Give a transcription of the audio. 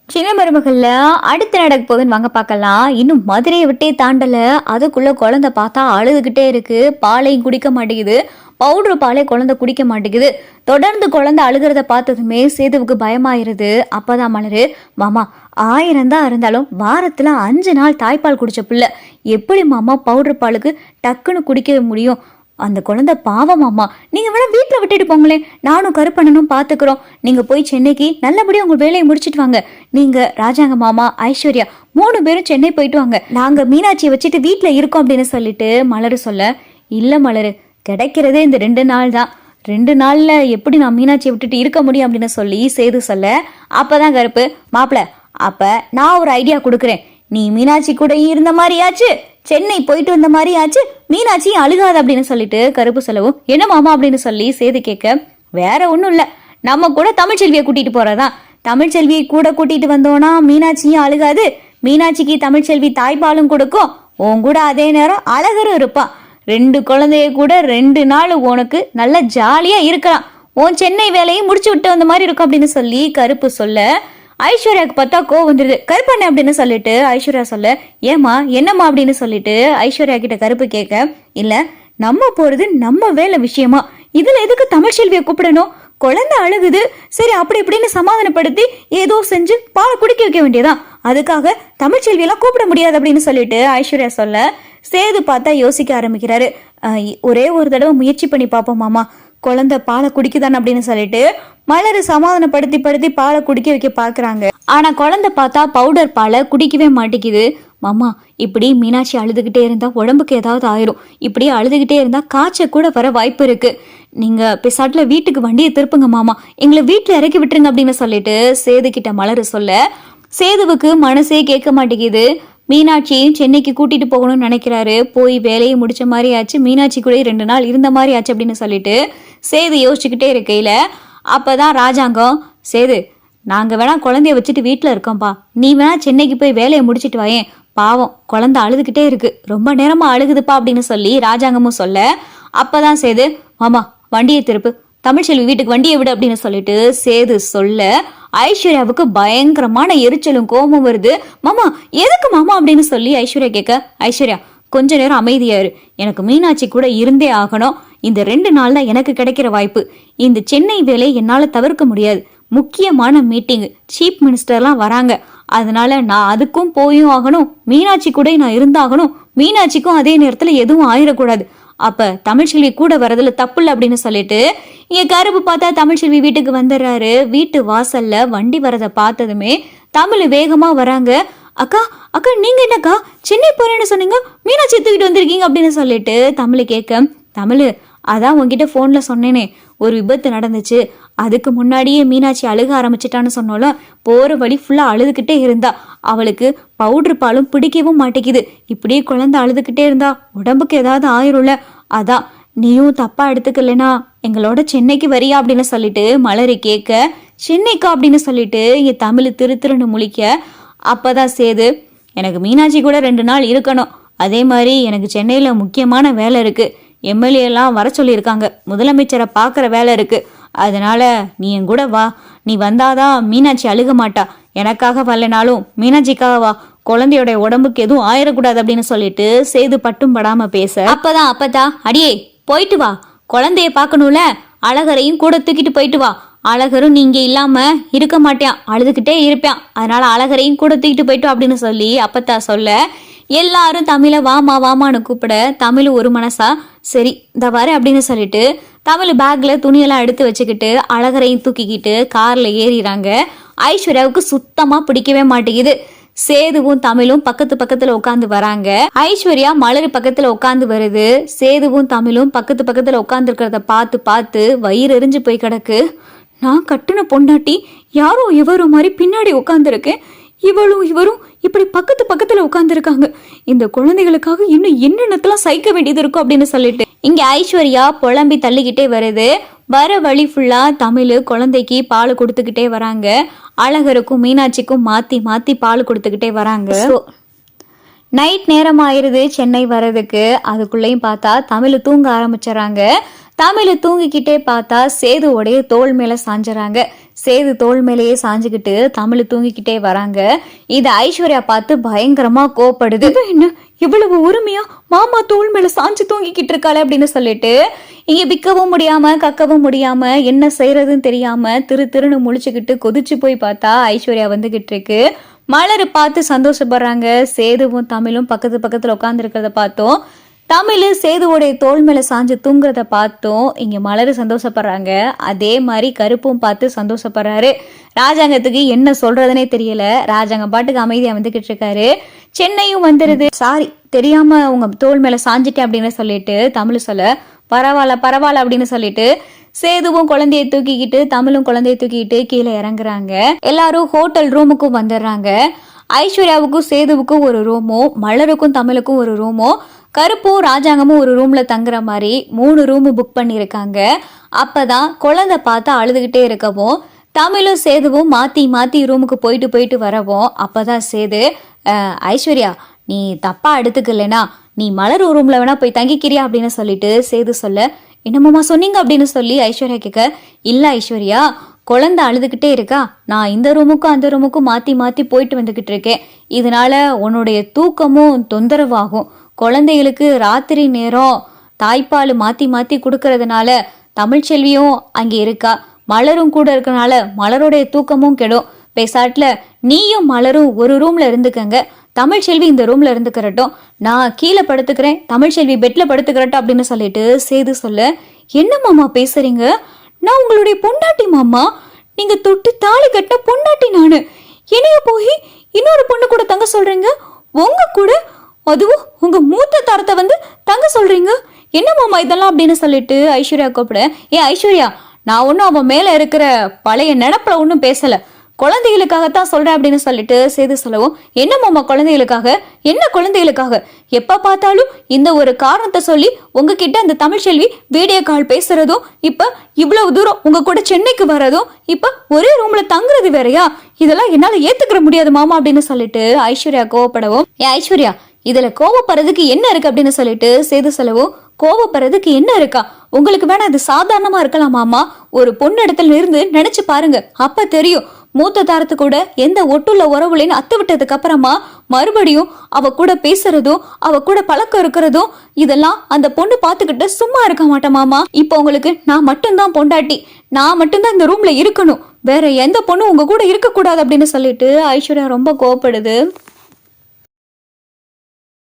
சின்ன மருமகள்ல அடுத்து நடக்க போகுதுன்னு வாங்க பார்க்கலாம். இன்னும் மதுரையை விட்டே தாண்டல, அதுக்குள்ள குழந்தை பார்த்தா அழுதுகிட்டே இருக்கு. பாலையும் குடிக்க மாட்டேங்குது. பவுடர் பாலே குழந்தை குடிக்க மாட்டேங்குது. தொடர்ந்து குழந்தை அழுகிறத பார்த்ததுமே சேதுவுக்கு பயமாயிருது. அப்பதான் மலரு, மாமா 1000 தான் இருந்தாலும் வாரத்துல 5 நாள் தாய்ப்பால் குடிச்ச பிள்ளை எப்படி மாமா பவுடர் பாலுக்கு டக்குன்னு குடிக்க முடியும்? அந்த குழந்தை பாவமாம்மா. நீங்க வேணா வீட்டுல விட்டுட்டு போங்களேன், நானும் கருப்பண்ணனும் பாத்துக்கிறோம். நீங்க போய் சென்னைக்கு நல்லபடியா உங்க வேலையை முடிச்சிட்டு வாங்க. நீங்க ராஜாங்க மாமா ஐஸ்வர்யா 3 பேரும் சென்னை போயிட்டு வாங்க. நாங்க மீனாட்சியை வச்சுட்டு வீட்டுல இருக்கோம் அப்படின்னு சொல்லிட்டு மலரு சொல்ல, இல்ல மலரு, கிடைக்கிறதே இந்த 2 நாள் தான். 2 நாள்ல எப்படி நான் மீனாட்சியை விட்டுட்டு இருக்க முடியும் அப்படின்னு சொல்லி சேது சொல்ல, அப்பதான் கருப்பு, மாப்பிள்ள அப்ப நான் ஒரு ஐடியா கொடுக்குறேன். நீ மீனாட்சி கூட இருந்த மாதிரியாச்சு, சென்னை போயிட்டு வந்த மாதிரி ஆச்சு, மீனாட்சி அழுகாது அப்படின்னு சொல்லிட்டு கருப்பு சொல்லவும், என்ன மாமா அப்படின்னு சொல்லி சேது கேட்க, வேற ஒன்றும் இல்லை, நம்ம கூட தமிழ்ச்செல்வியை கூட்டிட்டு போறதான். தமிழ்ச்செல்வியை கூட கூட்டிட்டு வந்தோம்னா மீனாட்சியும் அழுகாது, மீனாட்சிக்கு தமிழ்ச்செல்வி தாய்ப்பாலும் கொடுக்கும், உன் கூட அதே நேரம் அழகரும் இருப்பான். 2 குழந்தைய கூட 2 நாள் உனக்கு நல்லா ஜாலியா இருக்கலாம். உன் சென்னை வேலையை முடிச்சு விட்டு வந்த மாதிரி இருக்கும் அப்படின்னு சொல்லி கருப்பு சொல்ல, ஐஸ்வர்யாவுக்கு பார்த்தா கோவம் வந்துடுது. கருப்பண்ண அப்படின்னு சொல்லிட்டு ஐஸ்வர்யா சொல்ல, ஏமா என்னம்மா அப்படின்னு சொல்லிட்டு ஐஸ்வர்யா கிட்ட கருப்பு கேட்க, இல்ல நம்ம போறது நம்ம வேலை விஷயமா, இதுல எதுக்கு தமிழ்ச்செல்வியை கூப்பிடணும்? குழந்தை அழுகுது, சரி அப்படி இப்படின்னு சமாதானப்படுத்தி ஏதோ செஞ்சு பாலை குடிக்க வைக்க வேண்டியதான், அதுக்காக தமிழ்ச்செல்வியெல்லாம் கூப்பிட முடியாது அப்படின்னு சொல்லிட்டு ஐஸ்வர்யா சொல்ல, சேது பார்த்தா யோசிக்க ஆரம்பிக்கிறாரு. ஒரே ஒரு தடவை முயற்சி பண்ணி பார்ப்போம் மாமா, குழந்தை பாலை குடிக்குதான்னு அப்படின்னு சொல்லிட்டு மலரு சமாதானப்படுத்தி பாலை குடிக்க வைக்க பாக்குறாங்க. ஆனா குழந்தை பார்த்தா பவுடர் பாலை குடிக்கவே மாட்டேங்குது. மாமா இப்படி மீனாட்சி அழுதுகிட்டே இருந்தா உடம்புக்கு ஏதாவது ஆயிரும், இப்படி அழுதுகிட்டே இருந்தா காய்ச்சல் கூட வர வாய்ப்பு இருக்கு. நீங்க பெசாட்ல வீட்டுக்கு வண்டியை திருப்புங்க மாமா, எங்களை வீட்டுல இறக்கி விட்டுருங்க அப்படின்னு சொல்லிட்டு சேது கிட்ட மலரு சொல்ல, சேதுவுக்கு மனசே கேட்க மாட்டேங்குது. மீனாட்சியையும் சென்னைக்கு கூட்டிட்டு போகணும்னு நினைக்கிறாரு. போய் வேலையை முடிச்ச மாதிரி ஆச்சு, மீனாட்சி கூட 2 நாள் இருந்த மாதிரி ஆச்சு அப்படின்னு சொல்லிட்டு சேது யோசிச்சுக்கிட்டே இருக்கையில அப்பதான் ராஜாங்கம், சேது நாங்க வேணா குழந்தைய வச்சுட்டு வீட்டுல இருக்கோம்ப்பா, நீ வேணா சென்னைக்கு போய் வேலையை முடிச்சிட்டு வாயேன், பாவம் குழந்தை அழுதுகிட்டே இருக்கு, ரொம்ப நேரமா அழுகுதுப்பா அப்படின்னு சொல்லி ராஜாங்கமும் சொல்ல, அப்பதான் சேது, மாமா வண்டியை திருப்பு, தமிழ்ச்செல்வி வீட்டுக்கு வண்டியை விடு அப்படின்னு சொல்லிட்டு சேது சொல்ல, ஐஸ்வர்யாவுக்கு பயங்கரமான எரிச்சலும் கோபம் வருது. மாமா எதுக்கு மாமா அப்படின்னு சொல்லி ஐஸ்வர்யா கேட்க, ஐஸ்வர்யா கொஞ்ச நேரம் அமைதியாரு, எனக்கு மீனாட்சி கூட இருந்தே ஆகணும், இந்த 2 நாள் தான் எனக்கு கிடைக்கிற வாய்ப்பு, இந்த சென்னை வேலையை என்னால தவிர்க்க முடியாது, முக்கியமான மீட்டிங், சீஃப் மினிஸ்டர்லாம் வராங்க, அதனால நான் அதுக்கும் போயும் ஆகணும், மீனாட்சி கூட நான் இருந்தாகணும், மீனாட்சிக்கும் அதே நேரத்துல எதுவும் ஆயிடக்கூடாது, அப்ப தமிழ்ச்செல்வி கூட வரதுல தப்பு இல்லை அப்படின்னு சொல்லிட்டு இங்க கருப்பு பார்த்தா தமிழ்ச்செல்வி வீட்டுக்கு வந்துடுறாரு. வீட்டு வாசல்ல வண்டி வரதை பார்த்ததுமே தமிழ் வேகமா வராங்க. அக்கா அக்கா நீங்க என்னக்கா சென்னை போறேன்னு சொன்னீங்க, மீனாட்சி தூக்கிட்டு வந்திருக்கீங்க அப்படின்னு சொல்லிட்டு தமிழ் கேட்க, தமிழ் அதான் உங்ககிட்ட போன்ல சொன்னேனே, ஒரு விபத்து நடந்துச்சு, அதுக்கு முன்னாடியே மீனாட்சி அழுக ஆரம்பிச்சிட்டான்னு சொன்னாலும் போற வழி ஃபுல்லா அழுதுகிட்டே இருந்தா, அவளுக்கு பவுடர் பாலும் பிடிக்கவும் மாட்டேங்குது, இப்படியே குழந்தை அழுதுகிட்டே இருந்தா உடம்புக்கு ஏதாவது ஆயிரும்ல, அதான் நீயும் தப்பா எடுத்துக்கலனா எங்களோட சென்னைக்கு வரியா அப்படின்னு சொல்லிட்டு மலரி கேட்க, சென்னைக்கா அப்படின்னு சொல்லிட்டு இங்க தமிழ் திருன்னு முழிக்க, அப்பதான் சேது, எனக்கு மீனாட்சி கூட 2 நாள் இருக்கணும், அதே மாதிரி எனக்கு சென்னையில முக்கியமான வேலை இருக்கு, எம்எல்ஏ எல்லாம் வர சொல்லியிருக்காங்க, முதலமைச்சரை பார்க்குற வேலை இருக்கு, அதனால நீ என் கூட வா, நீ வந்தாதான் மீனாட்சி அழுக மாட்டா, எனக்காக வரலனாலும் மீனாட்சிக்காக வா, குழந்தையோட உடம்புக்கு எதுவும் ஆயிடக்கூடாது அப்படின்னு சொல்லிட்டு சேது பட்டும் படாம பேச, அப்பதான் அப்பதா அடியே போயிட்டு வா, குழந்தைய பார்க்கணும்ல, அழகரையும் கூட தூக்கிட்டு போயிட்டு வா, அழகரும் நீங்க இல்லாம இருக்க மாட்டான், அழுதுகிட்டே இருப்பான், அதனால அழகரையும் கூட தூக்கிட்டு போயிட்டு அப்படின்னு சொல்லி அப்பத்தா சொல்ல, எல்லாரும் தமிழை வாமா வாமான்னு கூப்பிட, தமிழ் ஒரு மனசா சரி இந்த வர அப்படின்னு சொல்லிட்டு தமிழ் பேக்ல துணியெல்லாம் எடுத்து வச்சுக்கிட்டு அழகரையும் தூக்கிக்கிட்டு கார்ல ஏறிறாங்க. ஐஸ்வர்யாவுக்கு சுத்தமா பிடிக்கவே மாட்டேங்குது. சேதுவும் தமிழும் பக்கத்துல உட்காந்து வராங்க. ஐஸ்வர்யா மலர் பக்கத்துல உட்காந்து வருது. சேதுவும் தமிழும் பக்கத்துல உட்காந்து இருக்கிறத பார்த்து வயிறு எரிஞ்சு போய் கிடக்கு. நான் கட்டுன பொண்டாட்டி யாரோ எவரும் மாதிரி பின்னாடி உட்காந்துருக்கேன், இவரும் இப்படி பக்கத்துல உட்காந்துருக்காங்க, இந்த குழந்தைகளுக்காக இன்னும் என்னென்னத்தெல்லாம் சகிக்க வேண்டியது இருக்கும் அப்படின்னு சொல்லிட்டு இங்க ஐஸ்வர்யா புலம்பி தள்ளிக்கிட்டே வருது. வர வழி ஃபுல்லா தமிழ் குழந்தைக்கு பால் கொடுத்துக்கிட்டே வராங்க. அழகருக்கும் மீனாட்சிக்கும் மாத்தி பால் கொடுத்துக்கிட்டே வராங்க. நைட் நேரம் ஆயிருது சென்னை வர்றதுக்கு. அதுக்குள்ளேயும் பார்த்தா தமிழ் தூங்க ஆரம்பிச்சிடறாங்க. தமிழ் தூங்கிக்கிட்டே பார்த்தா சேதுவோடைய தோள் மேல சாஞ்சுறாங்க. சேது தோள் மேலேயே சாஞ்சுக்கிட்டு தமிழ் தூங்கிக்கிட்டே வராங்க. இத ஐஸ்வர்யா பார்த்து பயங்கரமா கோப்படுது. என்ன இவ்வளவு உரிமையா மாமா தோள் மேல சாஞ்சு தூங்கிக்கிட்டு இருக்காளே அப்படின்னு சொல்லிட்டு இங்க விற்கவும் முடியாம கக்கவும் முடியாம என்ன செய்யறதுன்னு தெரியாம திருன்னு முழிச்சுக்கிட்டு கொதிச்சு போய் பார்த்தா ஐஸ்வர்யா வந்துகிட்டு இருக்கு. மலர் பார்த்து சந்தோஷப்படுறாங்க. சேதுவும் தமிழும் பக்கத்து பக்கத்துல உட்கார்ந்து இருக்கிறத பார்த்தோம். தமிழ் சேதுவோடைய தோள் மேல சாஞ்சு தூங்குறத பார்த்தோம். இங்க மலர் சந்தோஷப்படுறாங்க. அதே மாதிரி கருப்பும் பார்த்து சந்தோஷப்படுறாரு. ராஜாங்கத்துக்கு என்ன சொல்றதுனே தெரியல. ராஜாங்க பாட்டுக்கு அமைதியா வந்துகிட்டு இருக்காரு. சென்னையும் வந்துருது. சாரி தெரியாம உங்க தோள் மேல சாஞ்சிட்டேன் அப்படின்னு சொல்லிட்டு தமிழ் சொல்ல பரவாயில்ல அப்படின்னு சொல்லிட்டு சேதுவும் குழந்தைய தூக்கிக்கிட்டு தமிழும் குழந்தைய தூக்கிக்கிட்டு கீழே இறங்குறாங்க. எல்லாரும் ஹோட்டல் ரூமுக்கும் வந்துடுறாங்க. ஐஸ்வர்யாவுக்கும் சேதுவுக்கும் ஒரு ரூமும் மலருக்கும் தமிழுக்கும் ஒரு ரூமும் கருப்பும் ராஜாங்கமும் ஒரு ரூம்ல தங்குற மாதிரி 3 ரூம் புக் பண்ணியிருக்காங்க. அப்பதான் குழந்தை பார்த்து அழுதுகிட்டே இருக்கவும் தமிழும் சேதுவும் மாத்தி ரூமுக்கு போயிட்டு வரவும் அப்பதான் சேது ஐஸ்வர்யா நீ தப்பா எடுத்துக்கலனா நீ மலர் ரூம்ல வேணா போய் தங்கிக்கிறியா அப்படின்னு சொல்லிட்டு சேது சொல்ல என்னமாமா சொன்னீங்க அப்படின்னு சொல்லி ஐஸ்வர்யா கேட்க இல்ல ஐஸ்வர்யா குழந்தை அழுதுகிட்டே இருக்கா, நான் இந்த ரூமுக்கும் அந்த ரூமுக்கும் மாத்தி போயிட்டு வந்துகிட்டு இருக்கேன். இதனால உன்னுடைய தூக்கமும் தொந்தரவாகும். குழந்தைகளுக்கு ராத்திரி நேரம் தாய்ப்பால் மாத்தி கொடுக்கறதுனால தமிழ்ச்செல்வியும் அங்கே இருக்கா, மலரும் கூட இருக்கனால மலருடைய தூக்கமும் கெடும். பேசாட்டில் நீயும் மலரும் ஒரு ரூம்ல இருந்துக்கங்க, தமிழ்ச்செல்வி இந்த ரூம்ல இருந்துக்கிறட்டும், நான் கீழே படுத்துக்கிறேன், தமிழ்ச்செல்வி பெட்ல படுத்துக்கிறட்டும் அப்படின்னு சொல்லிட்டு சேது சொல்ல என்ன மாமா பேசுறீங்க, நான் உங்களுடைய பொண்டாட்டி மாமா, நீங்க தொட்டு தாலி கட்ட பொண்டாட்டி நானு, என்னைய போய் இன்னொரு பொண்ணு கூட தங்க சொல்றீங்க, உங்க கூட அதுவும் உங்க மூத்த தரத்தை வந்து தங்க சொல்றீங்க, என்ன மாமா இதெல்லாம் அப்படின்னு சொல்லிட்டு ஐஸ்வர்யா கூப்பிட ஐஸ்வர்யா நான் ஒன்னும் அவன் மேல இருக்கிற பழைய நினப்புல ஒன்னும் பேசல, குழந்தைகளுக்காகத்தான் சொல்றேன் அப்படின்னு சொல்லிட்டு சேது சொல்லவும் என்ன மாமா குழந்தைகளுக்காக, என்ன குழந்தைகளுக்காக, எப்ப பார்த்தாலும் இந்த ஒரு காரணத்தை சொல்லி உங்ககிட்ட அந்த தமிழ்ச்செல்வி வீடியோ கால் பேசுறதும் இப்ப இவ்வளவு தூரம் உங்க கூட சென்னைக்கு வர்றதும் இப்ப ஒரே ரூம்ல தங்குறது வேறையா, இதெல்லாம் என்னால ஏத்துக்கிற முடியாது மாமா அப்படின்னு சொல்லிட்டு ஐஸ்வர்யா கோவப்படவும் ஐஸ்வர்யா இதுல கோவப்படுறதுக்கு என்ன இருக்கு அப்படின்னு சொல்லிட்டு சேது சொல்லவும் கோவப்படுறதுக்கு என்ன இருக்கா, உங்களுக்கு வேணா அது சாதாரணமா இருக்கலாம் மாமா, ஒரு பொண்ணு இடத்துல இருந்து நினைச்சு பாருங்க அப்ப தெரியும், மூத்த தாரத்து கூட எந்த ஒட்டுள்ள உறவுலைன்னு அத்து விட்டதுக்கு அப்புறமா மறுபடியும் அவ கூட பேசுறதும் அவ கூட பழக்கம் இருக்கிறதும் இதெல்லாம் அந்த பொண்ணு பாத்துக்கிட்டு சும்மா இருக்க மாட்டேன் மாமா, இப்ப உங்களுக்கு நான் மட்டும்தான் பொண்டாட்டி, நான் மட்டும்தான் இந்த ரூம்ல இருக்கணும், வேற எந்த பொண்ணும் உங்க கூட இருக்க கூடாது அப்படின்னு சொல்லிட்டு ஐஸ்வர்யா ரொம்ப கோவப்படுது.